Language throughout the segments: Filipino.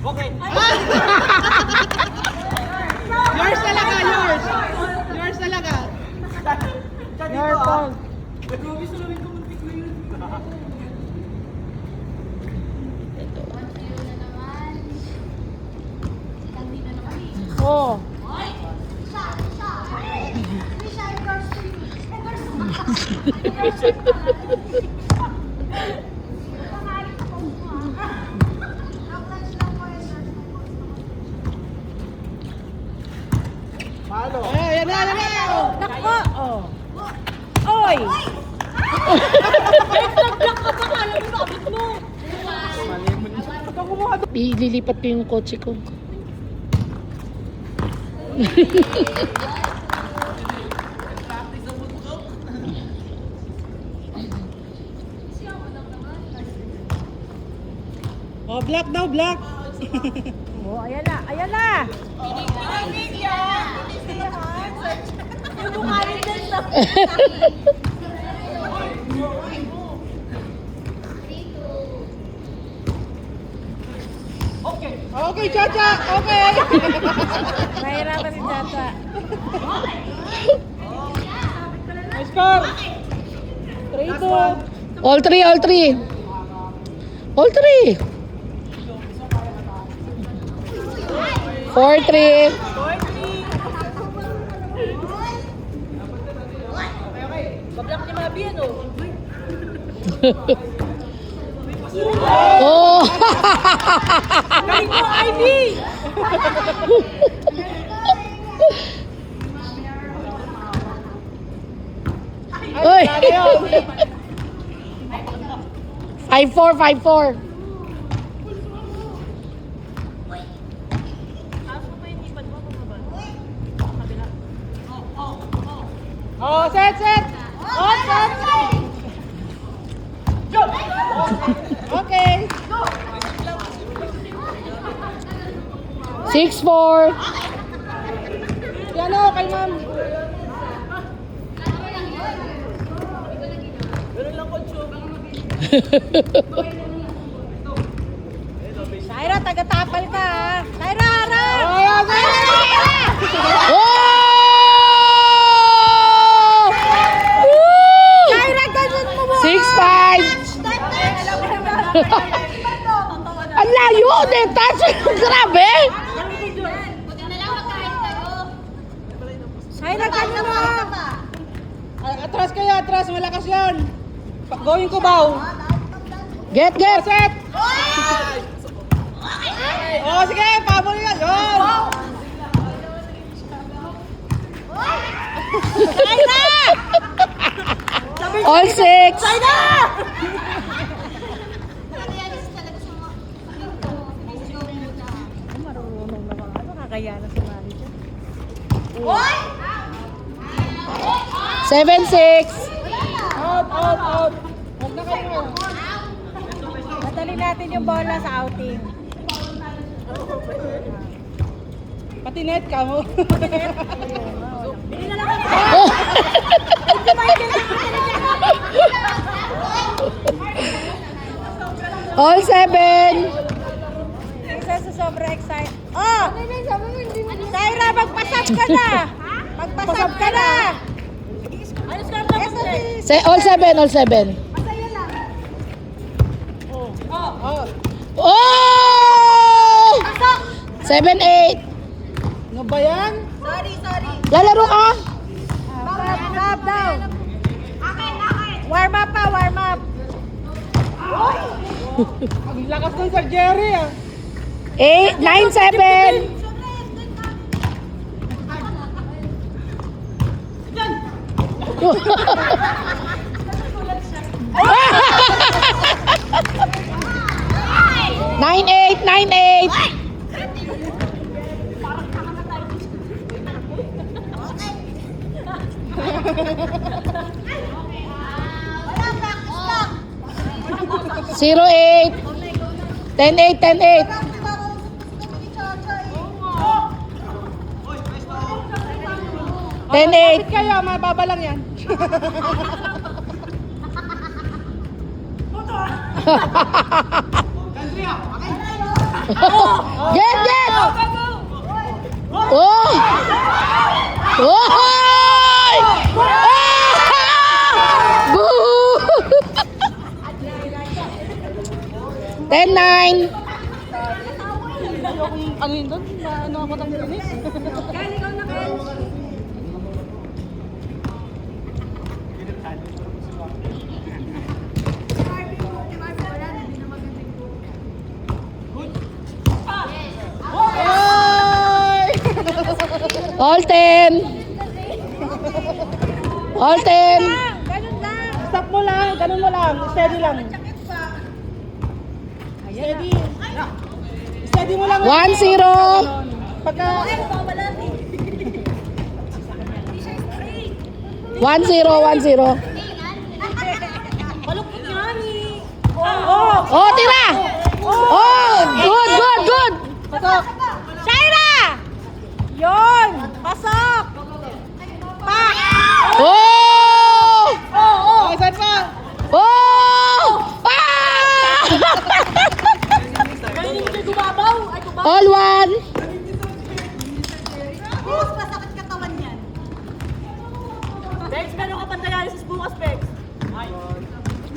Okay. Yours talaga, yours. Yours talaga. Your fault. Oh. Palo. Ayan na, ayan na. Nako. Oh. Oy. Ililipat ko yung kotse ko. Oh, black daw, black. Oh, ayan na, ayan na. Okay, Chacha, okay. Mahirapan si Chacha. Score. 3-2. All three, all three. All three. 4-3. Bablock ni Mabi, ano? Oh! Galing mo, Ivy! Uy! 5-4, 5-4. Oh, set, set! Oh, set! Okay. 6-4. Yan o, kay ma'am. Shaira, taga-tapal ka ha. Shaira, harap! Oh, Oh! Shaira, ganyan mo mo! 6-5. Ang layo! Detas! Grabe! Shaira, ganyan mo! Atras kayo, atras. Malakas yan. Going ko baw. Get, get! Set! Oh, sige, pabol yan. Yun! Shaira! All 6. Shaira! Marunong naman. Ano kakaya na sumali dyan? 7-6. Out, out, out. Huwag na kayo. Madali natin yung bola sa outing. Pati net ka mo. Oh! All 7. Isa sa sobra excited. Oh! Shaira, magpasap ka na! Magpasap ka na! All 7, all 7. Oh! Oh! 7-8. Ano ba yan? Lalaro ka? Stop daw! Warm up pa, warm up! Ang lakas ng Sir Jerry ah! 9-7. Nine eight, 9-8. Zero 8. 10-8, 10-8. 10-8. Kapit kayo, mababa lang yan. Get, get! Oh! Oy! Ah! Boo! 10-9. Ano yun doon? Ano ako ng finish? All 10. All 10. Ganun lang. Stop mo lang. Ganun mo lang. Steady lang. Steady. Steady mo lang. 1-0. Pagka... 1-0, 1-0. Malupit nga ni. Oh! Oh, tira! Oh, good, good, good. Pasok! Shaira! Yun! Pasok! Pa! Oh! Oh! Saan pa? Oh! Ah! Ganun yung may gumabaw. Ay, gumabaw. All 1. Mas masakit katawan yan. Bex, meron ka pang dialysis bukas, Bex.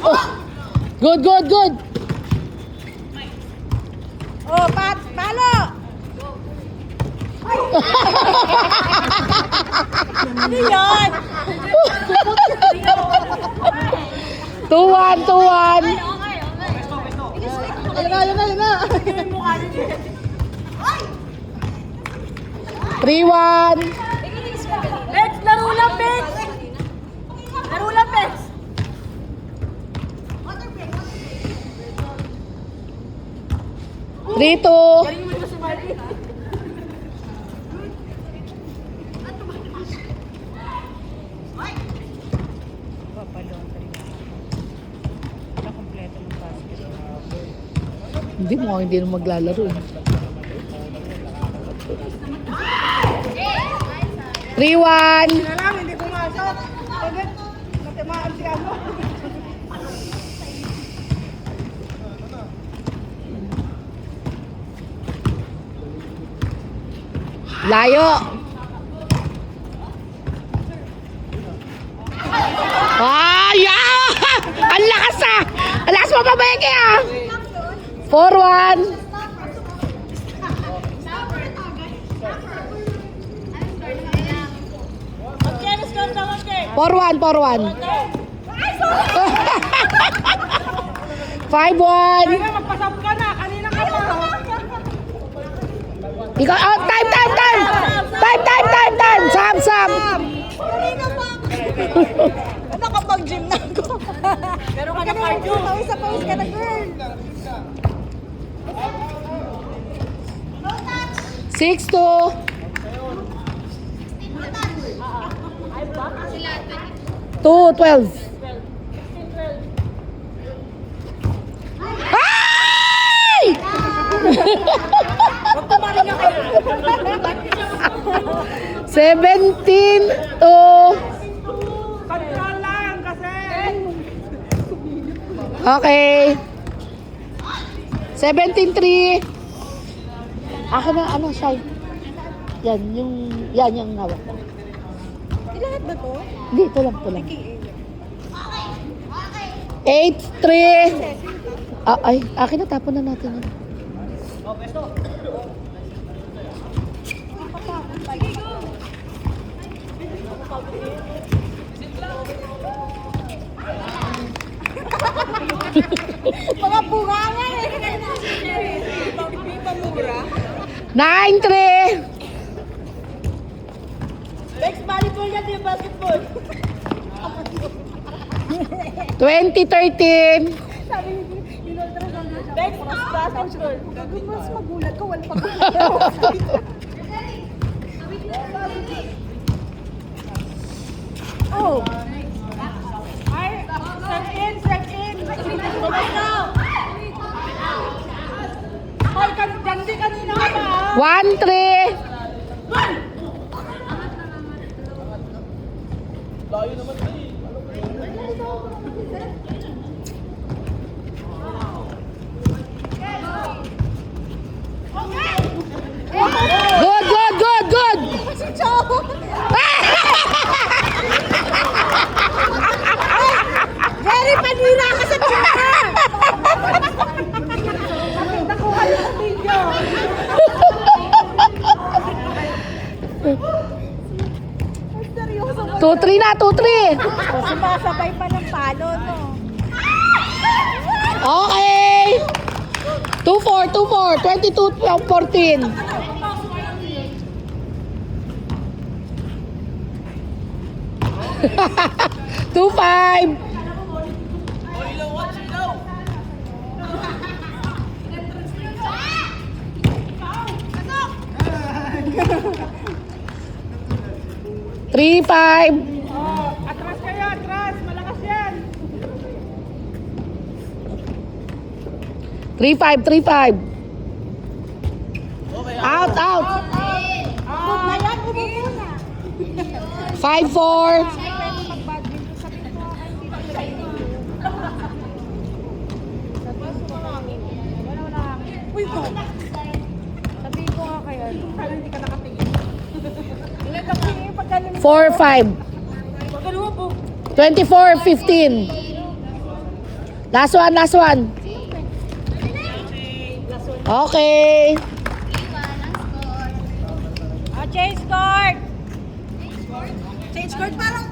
Oh. Good, good, good. Oh, palo! Ano yan? 2-1, 2-1. Ayun na. 3-1. Bex, laro lang, Bex! Laro lang, Bex! 3-2. Galing mo ito si Marky. Hindi mo hindi na maglalaro. 3-1. Na lang, hindi pumasok. Agad, natamaan si ano. Layo. Yeah! Ang lakas ah! Ang lakas mo pa ba yan kaya? 4-1. Mag-tennis ka na naman, Bex. 4-1, 4-1. Ay, sorry! 5-1. Kaya magpasap ka na, kanina ka pa. Ikaw, oh, time, time, time! Time, time, time, time! Sam, Sam! Kanina pa. Nakapag-gym na ako. Pero ka na cardio. Pawis sa pawis ka na, girl. 6-2. Two, 12. Ay! Huwag tumarin na kayo. 17 to Control lang kasi. okay. 17-3. Akin na ano, Shai. Yan yung hawak ko. Lahat ba to? Hindi, ito lang, ito lang. 8-3. Ay, akin na, tapon na natin yun. Mga bunga eh. Hindi pa mura. 9-3. Bex, volleyball yan, di basketball. 20-13. Sabi ni Bex, basketball. Mas magulat ka, wala pa ko. Oh. Ay, set in. Bumay na. Ay, gandi kanina ka ba? 1-3. Seryoso mo. 2-3 na, 2-3. Sumasabay pa ng palo, no? Okay. 2-4, 22-14. Two five. Three five. Atras kayo, atras. Malakas yan. 3-5. Out. Huwag na yan, umupo na. 5-4. Pwede mag-badminton. Sabi ko nga kayo, hindi na kayo. Wala hangin. Uy, ko. Sabi ko nga kayo, kala hindi ka nakatingin. Hindi ka tingin pag ganun. 4-5. Pag ganun po. 24-15. Last one. Okay. Change court. Change court parang